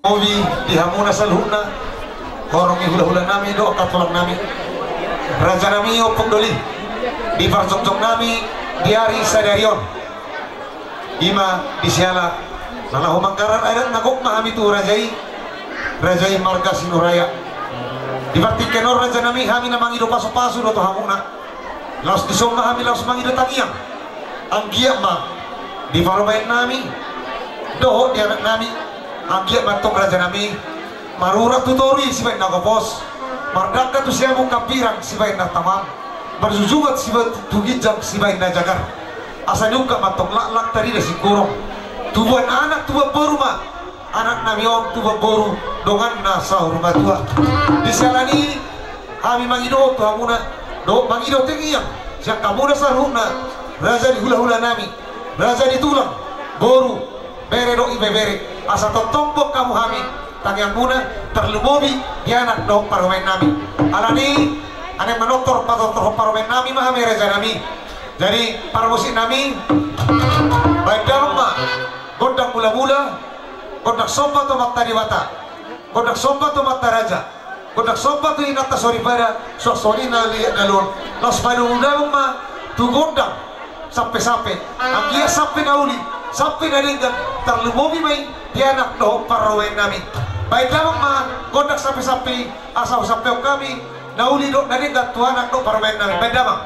Owi dihamuna salhuna korongi hula-hula nami do katulang nami raja nami opong doli di farjong nami diari sadarion ima disiala lalahu mangkaran ayat nagok mahami tu rajai marga sinuraya dibaktikan or raja nami hami na mangido paso-paso do to hamuna laos disoma hami laos mangido tagiang ang giyak ma di farobain nami do di anak nami angkiat matong raja nami marura tutori si baik nagopos mardaka tu siya mong kapirang si baik na tamam marjujugat si baik tugijang si baik na jagar asa nyuka matong laklak tari na sigurong tubuan anak tuba berumah anak nami om tuba boru dongan na sa rumah tua di salani kami mangido tu hamuna do mangido tingiyang siya kamuna sa rumah raja di hula-hula nami raja di tulang boru bere do ibe bere asa tombok kamu kami tangyang muna terlumobi di anak do parwain nami alani ane manotor patotor parwain nami mahami raja nami jadi parmusi nami baik dalma gondang mula-mula gondang sompa to makta diwata gondang sompa to makta raja gondang sompa to inata sori pada sorina liat dalon los padung ma tu gondang sampai angkia sampai nauli sampai naringgan terlumobi mai dia anak do parawen nami baik lamang ma gondak sampai asal sampai kami nauli do naringgan tu anak do parawen nami baik lamang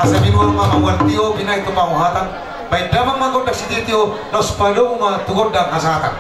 asa binuang mamawaltio binay to panguhatan bay damang magodak si titio nos paluma tugodang hasatan